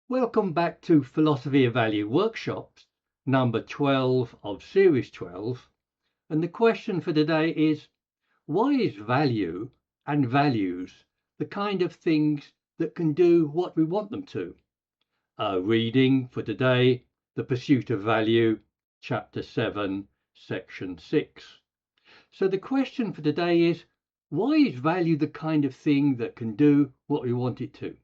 Welcome back to Philosophy of Value Workshops, number 12 of Series 12. And the question for today is, why is value and values the kind of things that can do what we want them to? Reading for today, The Pursuit of Value, Chapter 7, Section 6. So the question for today is, why is value the kind of thing that can do what we want it to?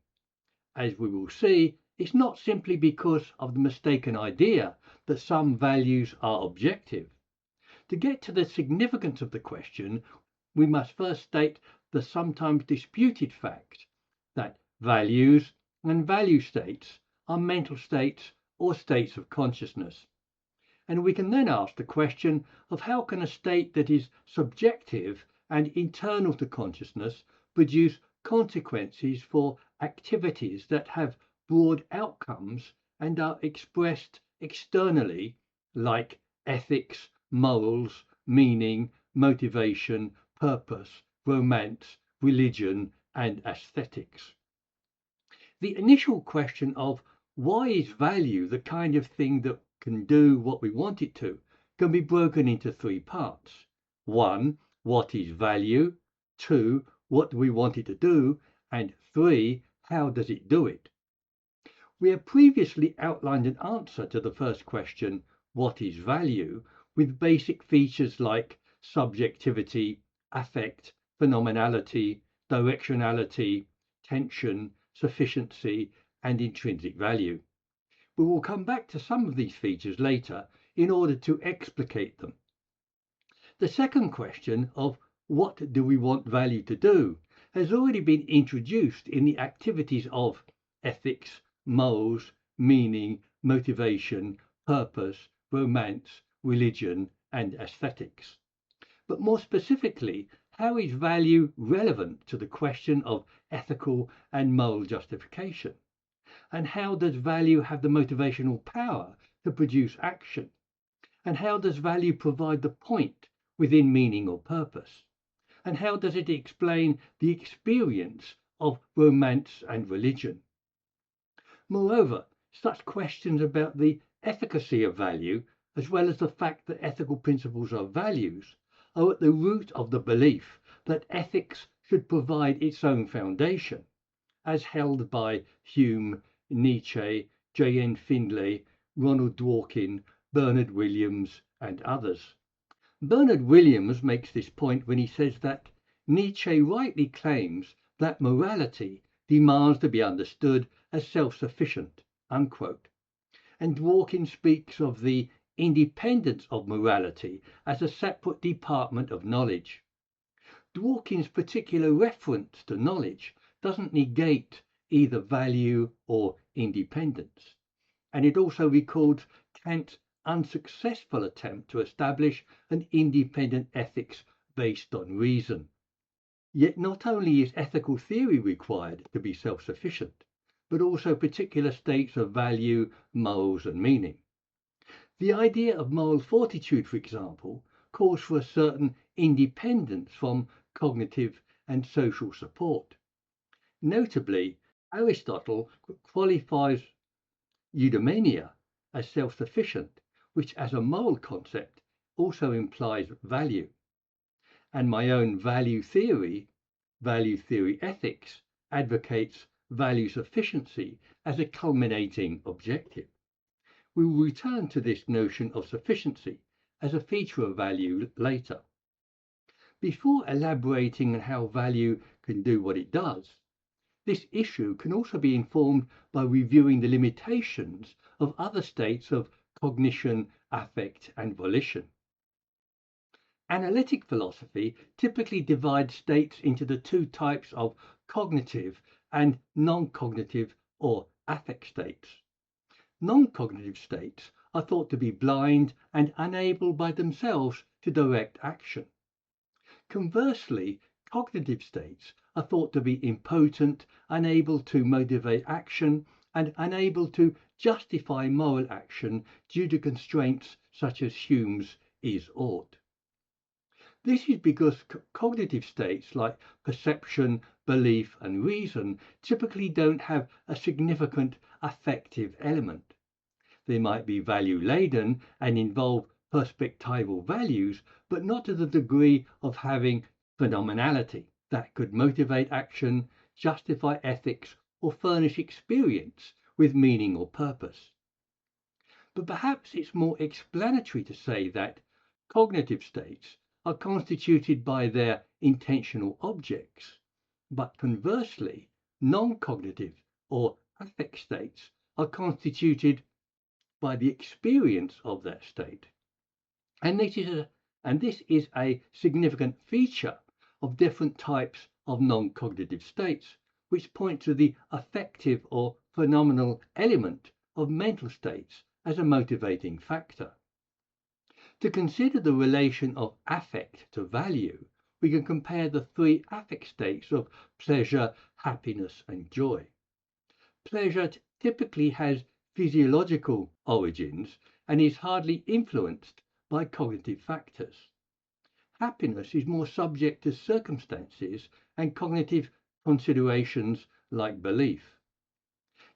As we will see, it's not simply because of the mistaken idea that some values are objective. To get to the significance of the question, we must first state the sometimes disputed fact that values and value states are mental states or states of consciousness. And we can then ask the question of how can a state that is subjective and internal to consciousness produce consequences for activities that have broad outcomes and are expressed externally, like ethics, morals, meaning, motivation, purpose, romance, religion, and aesthetics. The initial question of why is value the kind of thing that can do what we want it to can be broken into three parts. 1. What is value? 2. What do we want it to do? And 3. How does it do it? We have previously outlined an answer to the first question, what is value, with basic features like subjectivity, affect, phenomenality, directionality, tension, sufficiency, and intrinsic value. We will come back to some of these features later in order to explicate them. The second question of what do we want value to do has already been introduced in the activities of ethics, morals, meaning, motivation, purpose, romance, religion, and aesthetics. But more specifically, how is value relevant to the question of ethical and moral justification? And how does value have the motivational power to produce action? And how does value provide the point within meaning or purpose? And how does it explain the experience of romance and religion? Moreover, such questions about the efficacy of value, as well as the fact that ethical principles are values, are at the root of the belief that ethics should provide its own foundation, as held by Hume, Nietzsche, J.N. Findlay, Ronald Dworkin, Bernard Williams, and others. Bernard Williams makes this point when he says that Nietzsche rightly claims that morality demands to be understood as self-sufficient, unquote. And Dworkin speaks of the independence of morality as a separate department of knowledge. Dworkin's particular reference to knowledge doesn't negate either value or independence. And it also records Kant's unsuccessful attempt to establish an independent ethics based on reason. Yet not only is ethical theory required to be self-sufficient, but also particular states of value, morals, and meaning. The idea of moral fortitude, for example, calls for a certain independence from cognitive and social support. Notably, Aristotle qualifies eudaimonia as self-sufficient, which as a moral concept also implies value. And my own value theory ethics, advocates value sufficiency as a culminating objective. We will return to this notion of sufficiency as a feature of value later. Before elaborating on how value can do what it does, this issue can also be informed by reviewing the limitations of other states of cognition, affect, and volition. Analytic philosophy typically divides states into the two types of cognitive and non-cognitive or affect states. Non-cognitive states are thought to be blind and unable by themselves to direct action. Conversely, cognitive states are thought to be impotent, unable to motivate action, and unable to justify moral action due to constraints such as Hume's is-ought. This is because cognitive states like perception, belief, and reason typically don't have a significant affective element. They might be value-laden and involve perspectival values, but not to the degree of having phenomenality that could motivate action, justify ethics, or furnish experience with meaning or purpose. But perhaps it's more explanatory to say that cognitive states are constituted by their intentional objects, but conversely, non-cognitive or affect states are constituted by the experience of that state. And this is a significant feature of different types of non-cognitive states, which point to the affective or phenomenal element of mental states as a motivating factor. To consider the relation of affect to value, we can compare the three affect states of pleasure, happiness, and joy. Pleasure typically has physiological origins and is hardly influenced by cognitive factors. Happiness is more subject to circumstances and cognitive considerations like belief.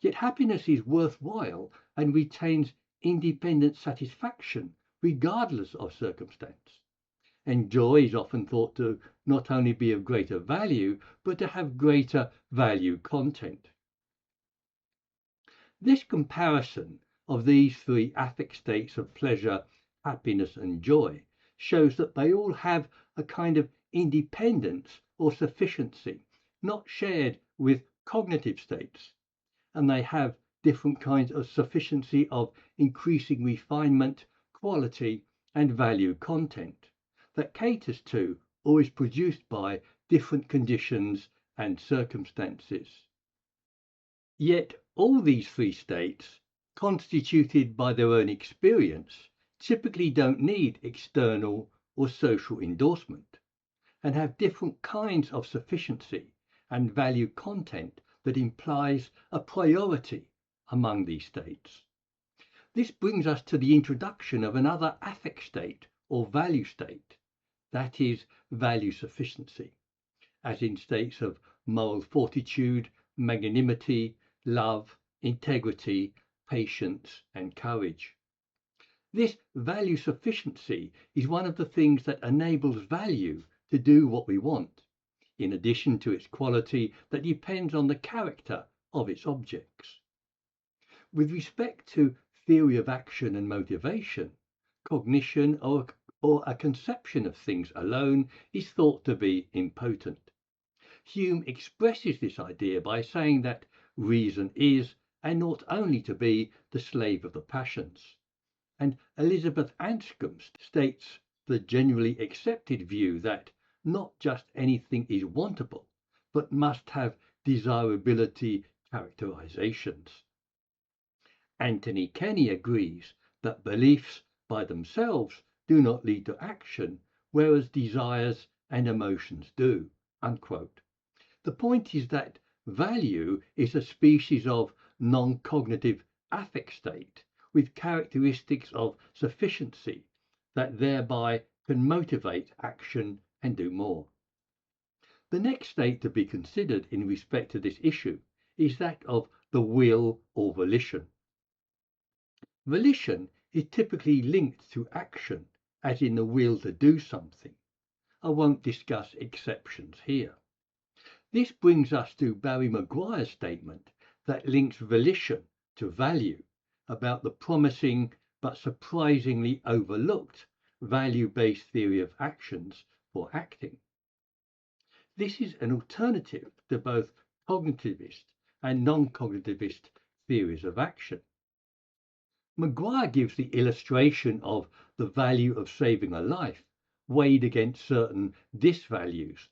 Yet happiness is worthwhile and retains independent satisfaction regardless of circumstance. And joy is often thought to not only be of greater value, but to have greater value content. This comparison of these three affect states of pleasure, happiness, and joy shows that they all have a kind of independence or sufficiency, not shared with cognitive states, and they have different kinds of sufficiency of increasing refinement, quality, and value content that caters to or is produced by different conditions and circumstances. Yet all these three states, constituted by their own experience, typically don't need external or social endorsement and have different kinds of sufficiency and value content that implies a priority among these states. This brings us to the introduction of another affect state or value state, that is value sufficiency, as in states of moral fortitude, magnanimity, love, integrity, patience, and courage. This value sufficiency is one of the things that enables value to do what we want, in addition to its quality that depends on the character of its objects. With respect to theory of action and motivation, cognition or a conception of things alone is thought to be impotent. Hume expresses this idea by saying that reason is, and ought only to be, the slave of the passions. And Elizabeth Anscombe states the generally accepted view that not just anything is wantable, but must have desirability characterizations. Anthony Kenny agrees that beliefs by themselves do not lead to action, whereas desires and emotions do. Unquote. The point is that value is a species of non-cognitive affect state with characteristics of sufficiency that thereby can motivate action and do more. The next state to be considered in respect to this issue is that of the will or volition. Volition is typically linked to action, as in the will to do something. I won't discuss exceptions here. This brings us to Barry Maguire's statement that links volition to value about the promising but surprisingly overlooked value-based theory of actions for acting. This is an alternative to both cognitivist and non-cognitivist theories of action. Maguire gives the illustration of the value of saving a life weighed against certain disvalues.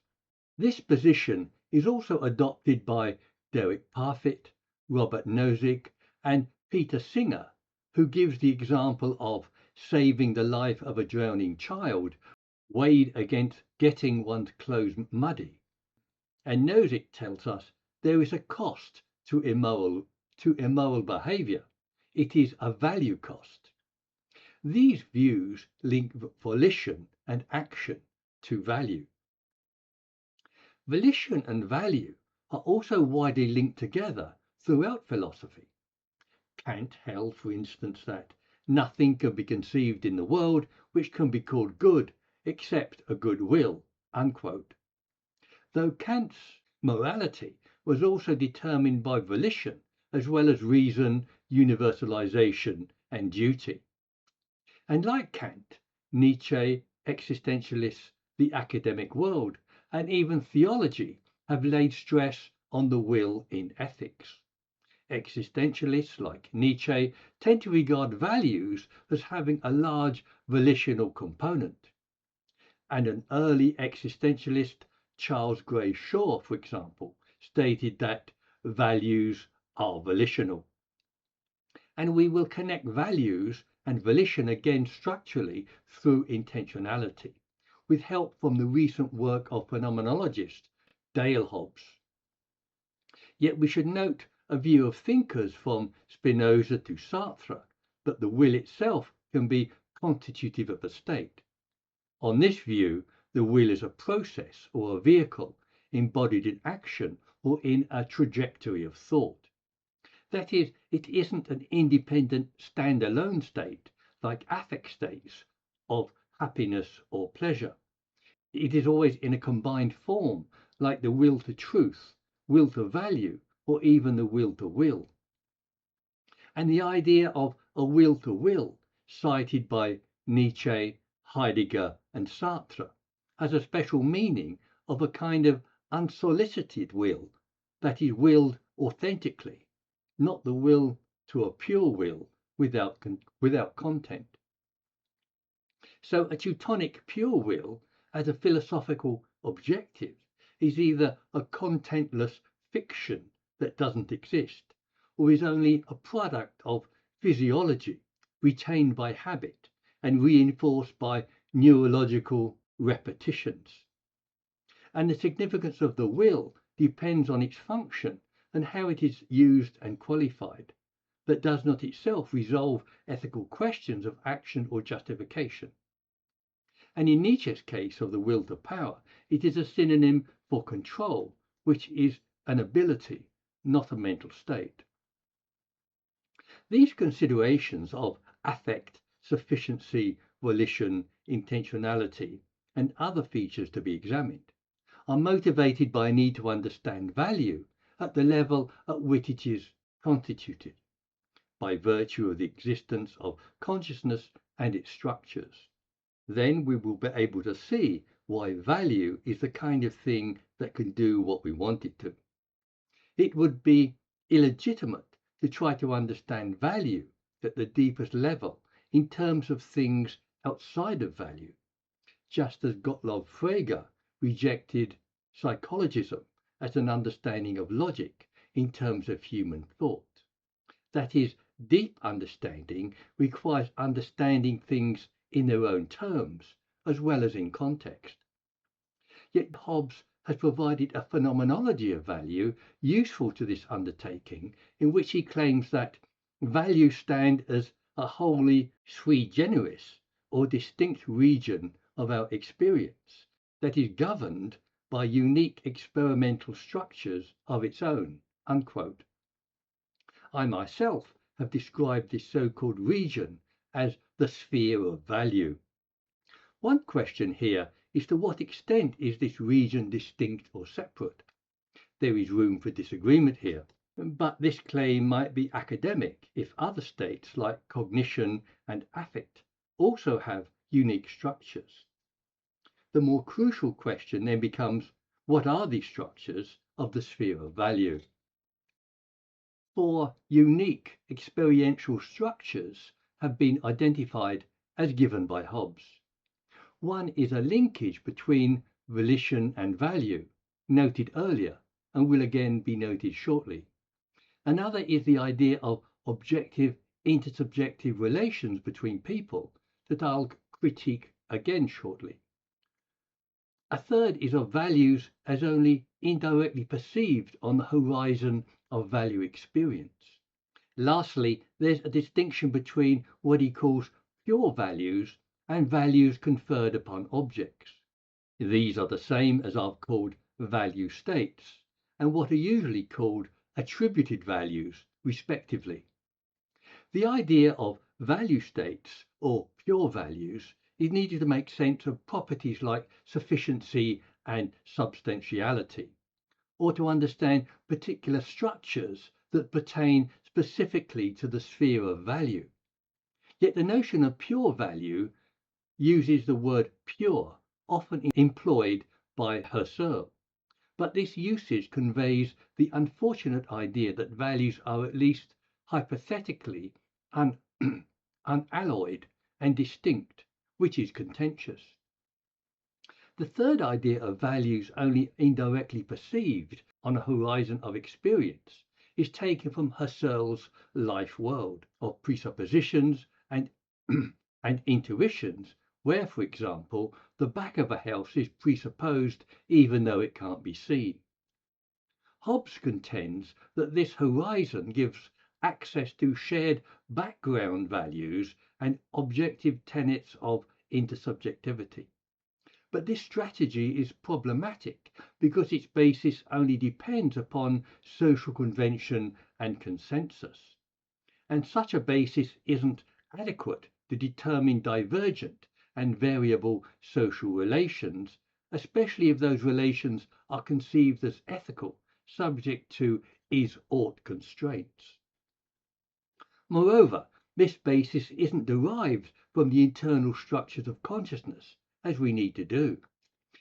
This position is also adopted by Derek Parfit, Robert Nozick, and Peter Singer, who gives the example of saving the life of a drowning child weighed against getting one's clothes muddy. And Nozick tells us there is a cost to immoral behavior. It is a value cost. These views link volition and action to value. Volition and value are also widely linked together throughout philosophy. Kant held, for instance, that nothing can be conceived in the world which can be called good except a good will, unquote. Though Kant's morality was also determined by volition as well as reason, universalization, and duty. And like Kant, Nietzsche, existentialists, the academic world, and even theology have laid stress on the will in ethics. Existentialists like Nietzsche tend to regard values as having a large volitional component. And an early existentialist, Charles Gray Shaw, for example, stated that values are volitional. And we will connect values and volition again structurally through intentionality, with help from the recent work of phenomenologist Dale Hobbes. Yet we should note a view of thinkers from Spinoza to Sartre that the will itself can be constitutive of a state. On this view, the will is a process or a vehicle embodied in action or in a trajectory of thought. That is, it isn't an independent standalone state like affect states of happiness or pleasure. It is always in a combined form, like the will to truth, will to value, or even the will to will. And the idea of a will to will, cited by Nietzsche, Heidegger, and Sartre, has a special meaning of a kind of unsolicited will that is willed authentically, not the will to a pure will without content. So a Teutonic pure will as a philosophical objective is either a contentless fiction that doesn't exist, or is only a product of physiology retained by habit and reinforced by neurological repetitions. And the significance of the will depends on its function and how it is used and qualified, that does not itself resolve ethical questions of action or justification. And in Nietzsche's case of the will to power, it is a synonym for control, which is an ability, not a mental state. These considerations of affect, sufficiency, volition, intentionality, and other features to be examined are motivated by a need to understand value at the level at which it is constituted, by virtue of the existence of consciousness and its structures. Then we will be able to see why value is the kind of thing that can do what we want it to. It would be illegitimate to try to understand value at the deepest level in terms of things outside of value, just as Gottlob Frege rejected psychologism as an understanding of logic in terms of human thought. That is, deep understanding requires understanding things in their own terms as well as in context. Yet Hobbes has provided a phenomenology of value useful to this undertaking, in which he claims that values stand as a wholly sui generis or distinct region of our experience that is governed by unique experimental structures of its own, unquote. I myself have described this so-called region as the sphere of value. One question here is to what extent is this region distinct or separate? There is room for disagreement here, but this claim might be academic if other states like cognition and affect also have unique structures. The more crucial question then becomes, what are these structures of the sphere of value? 4 unique experiential structures have been identified as given by Hobbes. One is a linkage between volition and value, noted earlier and will again be noted shortly. Another is the idea of objective intersubjective relations between people that I'll critique again shortly. A third is of values as only indirectly perceived on the horizon of value experience. Lastly, there's a distinction between what he calls pure values and values conferred upon objects. These are the same as I've called value states and what are usually called attributed values, respectively. The idea of value states or pure values is needed to make sense of properties like sufficiency and substantiality, or to understand particular structures that pertain specifically to the sphere of value. Yet the notion of pure value uses the word pure, often employed by Husserl. But this usage conveys the unfortunate idea that values are at least hypothetically unalloyed and distinct, which is contentious. The third idea of values only indirectly perceived on a horizon of experience is taken from Husserl's life world of presuppositions and, and intuitions, where, for example, the back of a house is presupposed even though it can't be seen. Hobbes contends that this horizon gives access to shared background values and objective tenets of intersubjectivity. But this strategy is problematic because its basis only depends upon social convention and consensus. And such a basis isn't adequate to determine divergent and variable social relations, especially if those relations are conceived as ethical, subject to is-ought constraints. Moreover, this basis isn't derived from the internal structures of consciousness, as we need to do.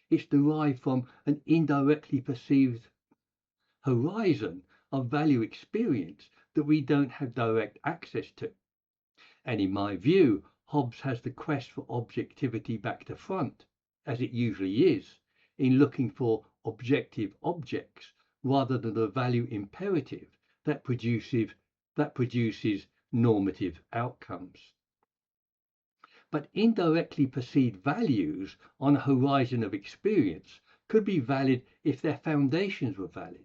It's derived from an indirectly perceived horizon of value experience that we don't have direct access to. And in my view, Hobbes has the quest for objectivity back to front, as it usually is, in looking for objective objects rather than the value imperative that produces normative outcomes. But indirectly perceived values on a horizon of experience could be valid if their foundations were valid.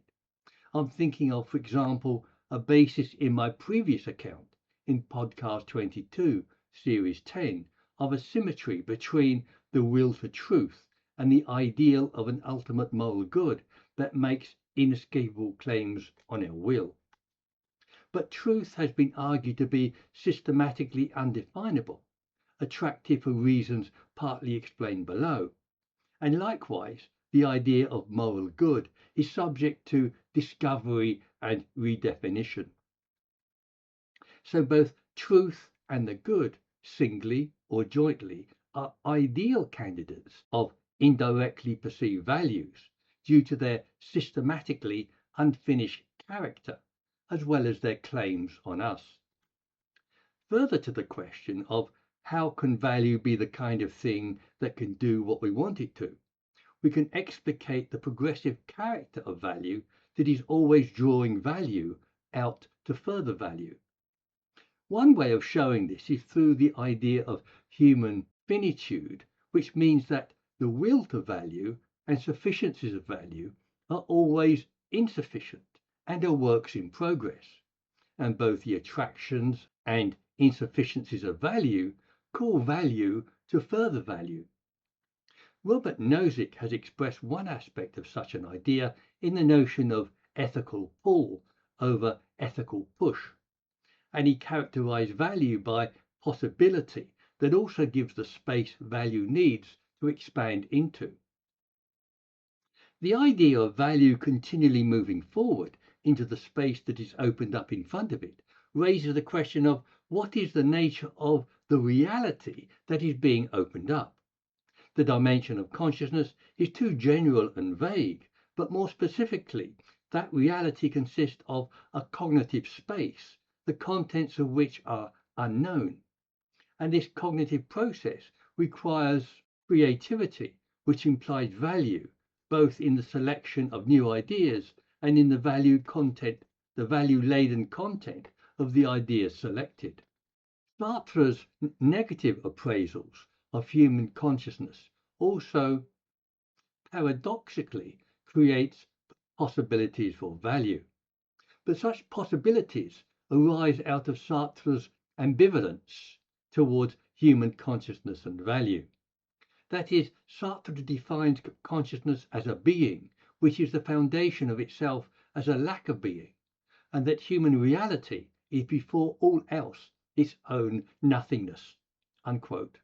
I'm thinking of, for example, a basis in my previous account in podcast 22, series 10, of a symmetry between the will for truth and the ideal of an ultimate moral good that makes inescapable claims on our will. But truth has been argued to be systematically undefinable, attractive for reasons partly explained below. And likewise, the idea of moral good is subject to discovery and redefinition. So both truth and the good, singly or jointly, are ideal candidates of indirectly perceived values due to their systematically unfinished character, as well as their claims on us. Further to the question of how can value be the kind of thing that can do what we want it to, we can explicate the progressive character of value that is always drawing value out to further value. One way of showing this is through the idea of human finitude, which means that the will to value and sufficiencies of value are always insufficient and are works in progress, and both the attractions and insufficiencies of value call value to further value. Robert Nozick has expressed one aspect of such an idea in the notion of ethical pull over ethical push, and he characterized value by possibility that also gives the space value needs to expand into. The idea of value continually moving forward into the space that is opened up in front of it raises the question of what is the nature of the reality that is being opened up. The dimension of consciousness is too general and vague, but more specifically, that reality consists of a cognitive space, the contents of which are unknown. And this cognitive process requires creativity, which implies value, both in the selection of new ideas and in the value-laden content of the ideas selected. Sartre's negative appraisals of human consciousness also paradoxically creates possibilities for value. But such possibilities arise out of Sartre's ambivalence towards human consciousness and value. That is, Sartre defines consciousness as a being, which is the foundation of itself as a lack of being, and that human reality is before all else its own nothingness. Unquote.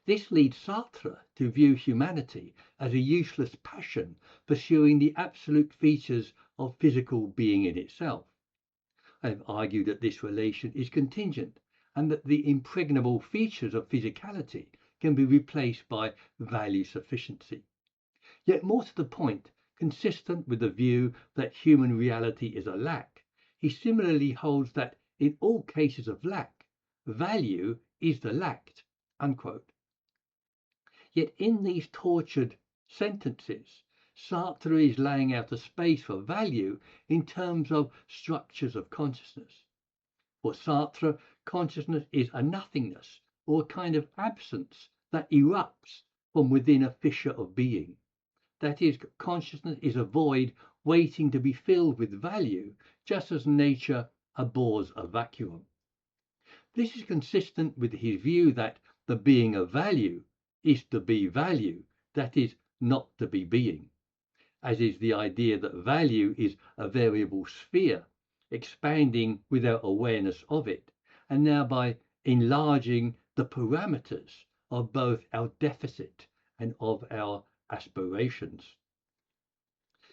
This leads Sartre to view humanity as a useless passion pursuing the absolute features of physical being in itself. I have argued that this relation is contingent and that the impregnable features of physicality can be replaced by value sufficiency. Yet more to the point, consistent with the view that human reality is a lack, he similarly holds that in all cases of lack, value is the lacked. Unquote. Yet in these tortured sentences, Sartre is laying out a space for value in terms of structures of consciousness. For Sartre, consciousness is a nothingness or a kind of absence that erupts from within a fissure of being. That is, consciousness is a void waiting to be filled with value, just as nature abhors a vacuum. This is consistent with his view that the being of value is to be value, that is, not to be being, as is the idea that value is a variable sphere, expanding without awareness of it, and thereby enlarging the parameters of both our deficit and of our aspirations.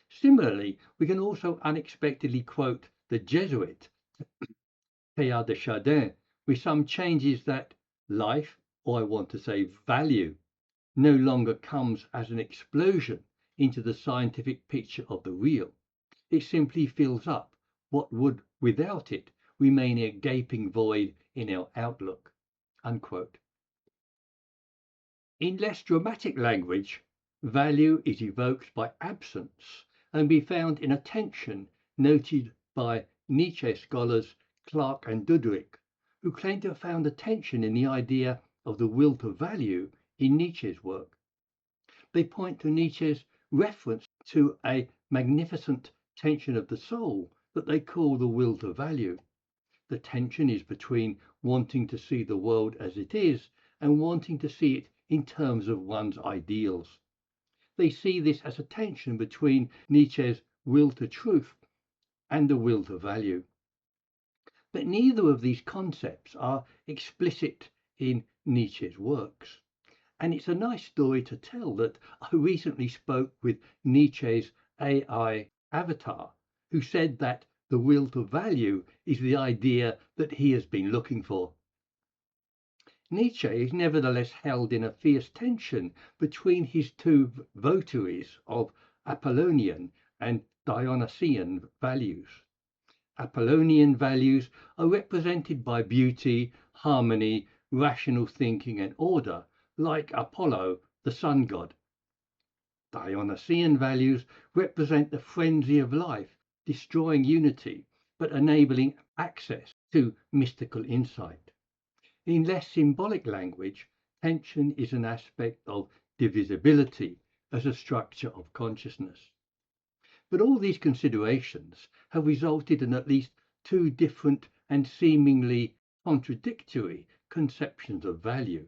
Similarly, we can also unexpectedly quote the Jesuit Teilhard de Chardin with some changes that life, or I want to say value, no longer comes as an explosion into the scientific picture of the real. It simply fills up what would, without it, remain a gaping void in our outlook. Unquote. In less dramatic language, value is evoked by absence and be found in a tension noted by Nietzsche scholars Clark and Dudrick, who claim to have found a tension in the idea of the will to value in Nietzsche's work. They point to Nietzsche's reference to a magnificent tension of the soul that they call the will to value. The tension is between wanting to see the world as it is and wanting to see it in terms of one's ideals. They see this as a tension between Nietzsche's will to truth and the will to value. But neither of these concepts are explicit in Nietzsche's works. And it's a nice story to tell that I recently spoke with Nietzsche's AI avatar, who said that the will to value is the idea that he has been looking for. Nietzsche is nevertheless held in a fierce tension between his two votaries of Apollonian and Dionysian values. Apollonian values are represented by beauty, harmony, rational thinking, and order, like Apollo, the sun god. Dionysian values represent the frenzy of life, destroying unity, but enabling access to mystical insight. In less symbolic language, tension is an aspect of divisibility as a structure of consciousness. But all these considerations have resulted in at least two different and seemingly contradictory conceptions of value.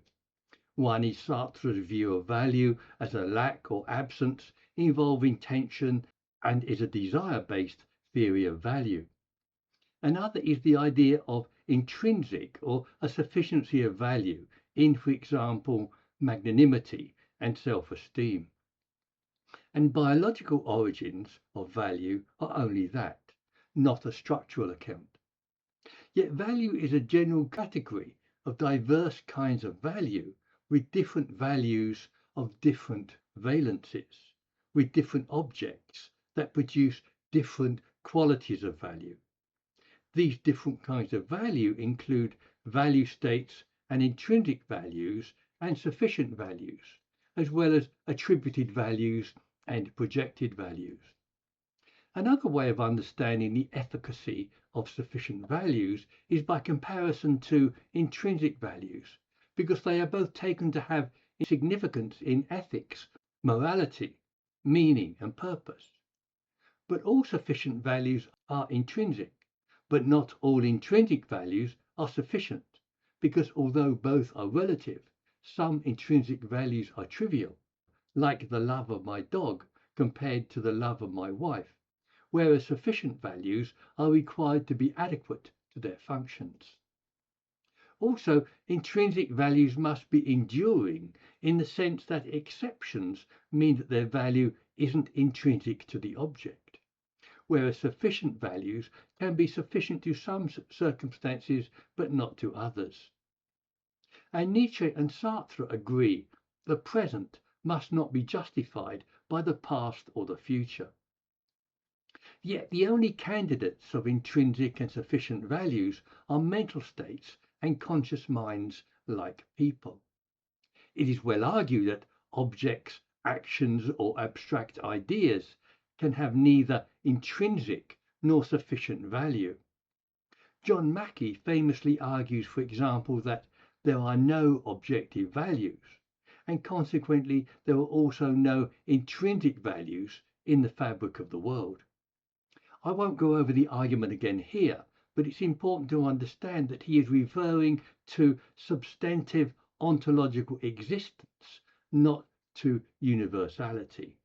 One is Sartre's view of value as a lack or absence involving tension and is a desire-based theory of value. Another is the idea of intrinsic or a sufficiency of value in, for example, magnanimity and self-esteem. And biological origins of value are only that, not a structural account. Yet value is a general category of diverse kinds of value with different values of different valences, with different objects that produce different qualities of value. These different kinds of value include value states and intrinsic values and sufficient values, as well as attributed values and projected values. Another way of understanding the efficacy of sufficient values is by comparison to intrinsic values, because they are both taken to have significance in ethics, morality, meaning, and purpose. But all sufficient values are intrinsic, but not all intrinsic values are sufficient, because although both are relative, some intrinsic values are trivial, like the love of my dog compared to the love of my wife, whereas sufficient values are required to be adequate to their functions. Also, intrinsic values must be enduring in the sense that exceptions mean that their value isn't intrinsic to the object, whereas sufficient values can be sufficient to some circumstances but not to others. And Nietzsche and Sartre agree the present must not be justified by the past or the future. Yet the only candidates of intrinsic and sufficient values are mental states and conscious minds like people. It is well argued that objects, actions, or abstract ideas can have neither intrinsic nor sufficient value. John Mackey famously argues, for example, that there are no objective values, and consequently there are also no intrinsic values in the fabric of the world. I won't go over the argument again here, but it's important to understand that he is referring to substantive ontological existence, not to universality.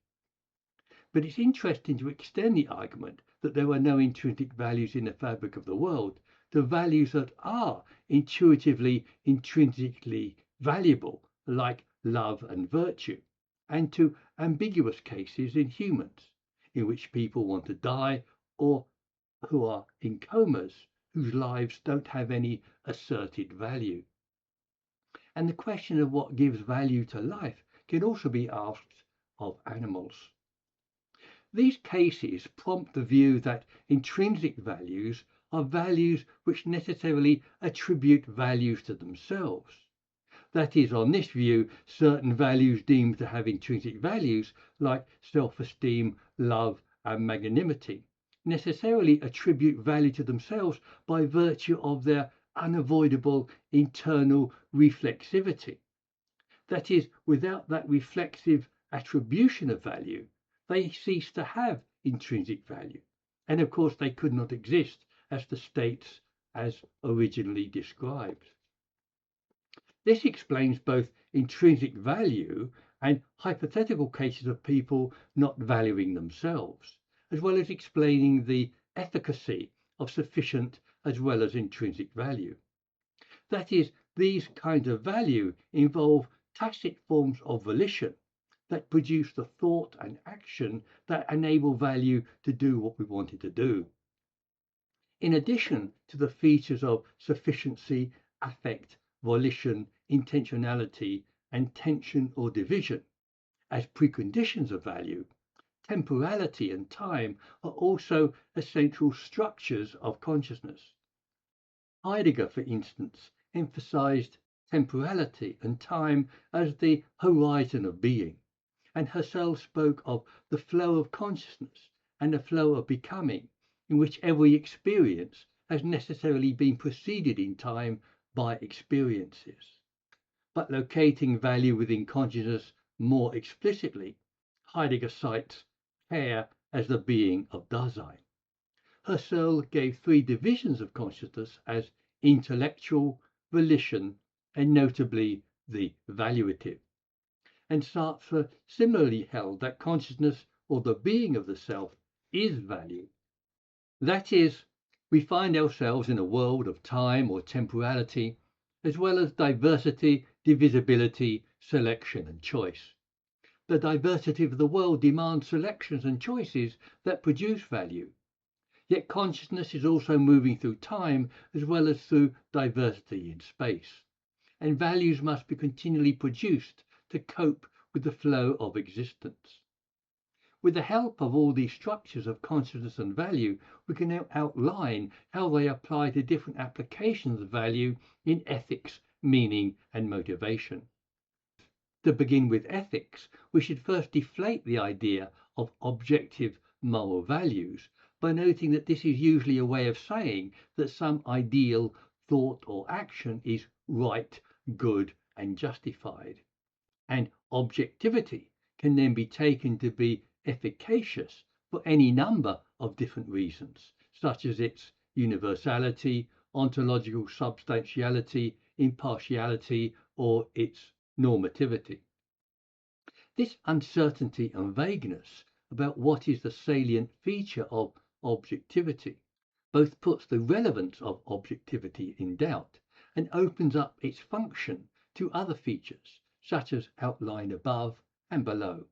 But it's interesting to extend the argument that there are no intrinsic values in the fabric of the world to values that are intuitively, intrinsically valuable, like love and virtue, and to ambiguous cases in humans, in which people want to die or who are in comas, whose lives don't have any asserted value. And the question of what gives value to life can also be asked of animals. These cases prompt the view that intrinsic values are values which necessarily attribute values to themselves. That is, on this view, certain values deemed to have intrinsic values, like self-esteem, love, and magnanimity, necessarily attribute value to themselves by virtue of their unavoidable internal reflexivity. That is, without that reflexive attribution of value, they cease to have intrinsic value. And of course, they could not exist as the states as originally described. This explains both intrinsic value and hypothetical cases of people not valuing themselves, as well as explaining the efficacy of sufficient as well as intrinsic value. That is, these kinds of value involve tacit forms of volition that produce the thought and action that enable value to do what we want it to do. In addition to the features of sufficiency, affect, volition, intentionality, and tension or division as preconditions of value, temporality and time are also essential structures of consciousness. Heidegger, for instance, emphasized temporality and time as the horizon of being, and Husserl spoke of the flow of consciousness and the flow of becoming, in which every experience has necessarily been preceded in time by experiences. But locating value within consciousness more explicitly, Heidegger cites care as the being of Dasein. Husserl gave three divisions of consciousness as intellectual, volition, and notably the valuative. And Sartre similarly held that consciousness, or the being of the self, is value. That is, we find ourselves in a world of time or temporality, as well as diversity, divisibility, selection, and choice. The diversity of the world demands selections and choices that produce value. Yet consciousness is also moving through time as well as through diversity in space, and values must be continually produced to cope with the flow of existence. With the help of all these structures of consciousness and value, we can now outline how they apply to different applications of value in ethics, meaning, and motivation. To begin with ethics, we should first deflate the idea of objective moral values by noting that this is usually a way of saying that some ideal, thought, or action is right, good, and justified. And objectivity can then be taken to be efficacious for any number of different reasons, such as its universality, ontological substantiality, impartiality, or its normativity. This uncertainty and vagueness about what is the salient feature of objectivity both puts the relevance of objectivity in doubt and opens up its function to other features, such as outlined above and below.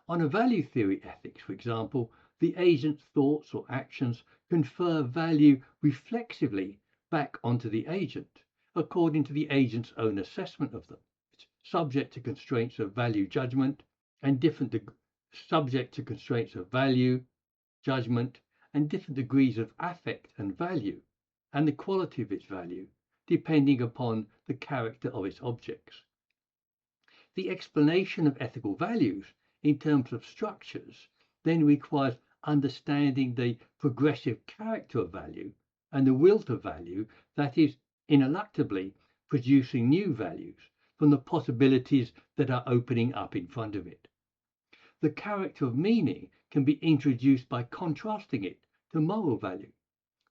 On a value theory ethics, for example, the agent's thoughts or actions confer value reflexively back onto the agent, according to the agent's own assessment of them, subject to constraints of value judgment and subject to constraints of value judgment and different degrees of affect and value, and the quality of its value, depending upon the character of its objects. The explanation of ethical values in terms of structures then requires understanding the progressive character of value and the will to value that is ineluctably producing new values from the possibilities that are opening up in front of it. The character of meaning can be introduced by contrasting it to moral value,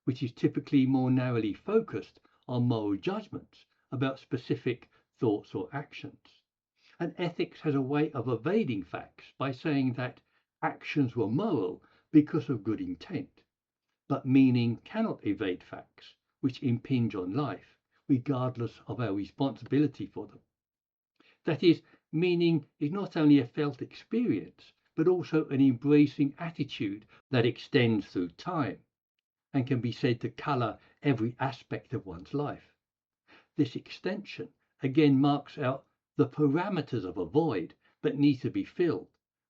which is typically more narrowly focused on moral judgments about specific thoughts or actions. And ethics has a way of evading facts by saying that actions were moral because of good intent. But meaning cannot evade facts, which impinge on life, regardless of our responsibility for them. That is, meaning is not only a felt experience, but also an embracing attitude that extends through time and can be said to colour every aspect of one's life. This extension again marks out the parameters of a void that need to be filled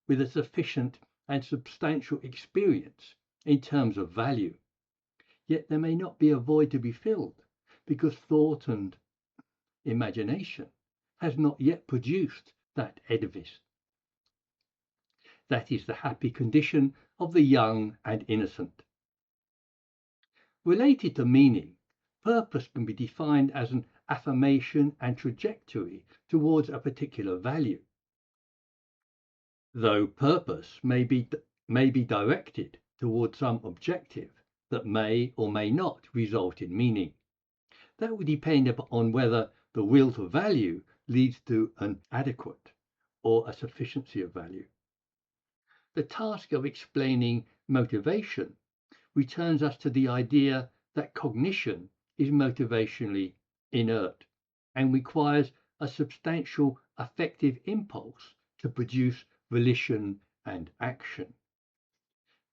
with a sufficient and substantial experience in terms of value. Yet there may not be a void to be filled because thought and imagination has not yet produced that edifice. That is the happy condition of the young and innocent. Related to meaning, purpose can be defined as an affirmation and trajectory towards a particular value. Though purpose may be directed towards some objective that may or may not result in meaning. That would depend upon whether the will to value leads to an adequate or a sufficiency of value. The task of explaining motivation returns us to the idea that cognition is motivationally inert and requires a substantial affective impulse to produce volition and action.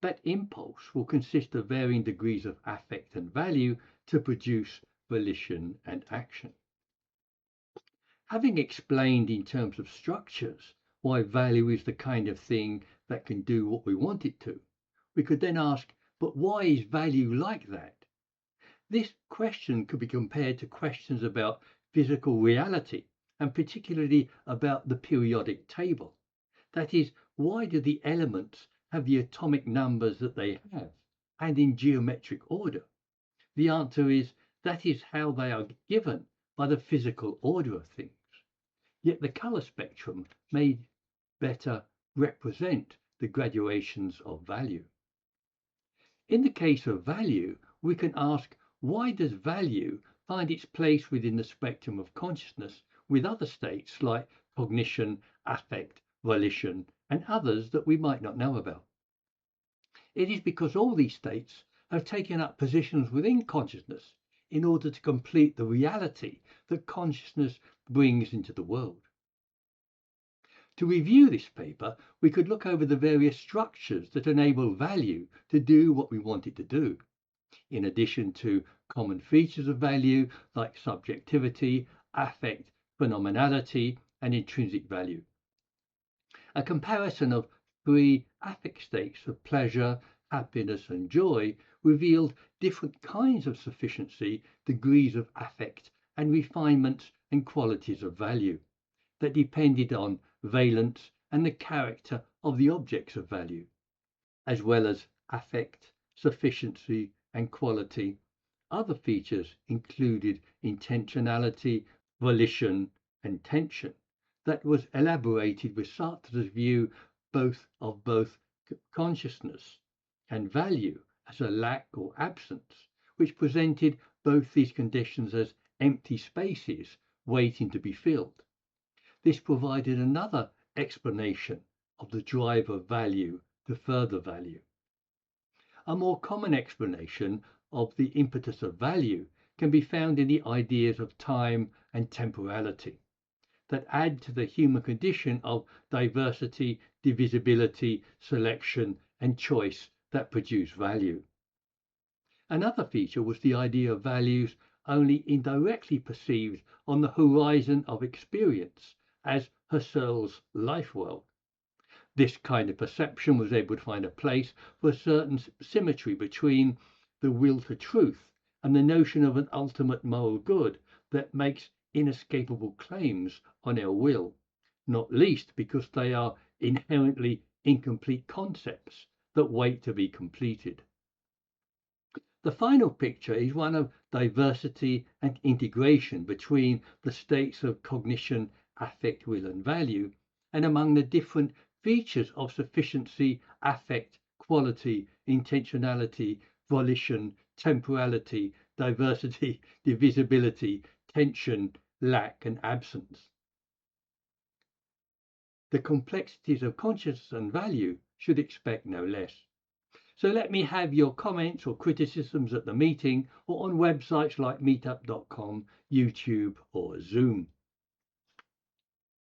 That impulse will consist of varying degrees of affect and value to produce volition and action. Having explained in terms of structures why value is the kind of thing that can do what we want it to, we could then ask, but why is value like that? This question could be compared to questions about physical reality, and particularly about the periodic table. That is, why do the elements have the atomic numbers that they have, and in geometric order? The answer is, that is how they are given by the physical order of things. Yet the colour spectrum may better represent the graduations of value. In the case of value, we can ask, why does value find its place within the spectrum of consciousness with other states like cognition, affect, volition, and others that we might not know about? It is because all these states have taken up positions within consciousness in order to complete the reality that consciousness brings into the world. To review this paper, we could look over the various structures that enable value to do what we want it to do, in addition to common features of value like subjectivity, affect, phenomenality, and intrinsic value. A comparison of 3 affect states of pleasure, happiness, and joy revealed different kinds of sufficiency, degrees of affect, and refinements and qualities of value that depended on valence and the character of the objects of value, as well as affect, sufficiency, and quality. Other features included intentionality, volition, and tension. That was elaborated with Sartre's view of both consciousness and value as a lack or absence, which presented both these conditions as empty spaces waiting to be filled. This provided another explanation of the drive of value to further value. A more common explanation of the impetus of value can be found in the ideas of time and temporality that add to the human condition of diversity, divisibility, selection, and choice that produce value. Another feature was the idea of values only indirectly perceived on the horizon of experience as Husserl's life work. This kind of perception was able to find a place for a certain symmetry between the will to truth and the notion of an ultimate moral good that makes inescapable claims on our will, not least because they are inherently incomplete concepts that wait to be completed. The final picture is one of diversity and integration between the states of cognition, affect, will, and value, and among the different features of sufficiency, affect, quality, intentionality, volition, temporality, diversity, divisibility, tension, lack, and absence. The complexities of consciousness and value should expect no less. So let me have your comments or criticisms at the meeting or on websites like meetup.com, YouTube, or Zoom.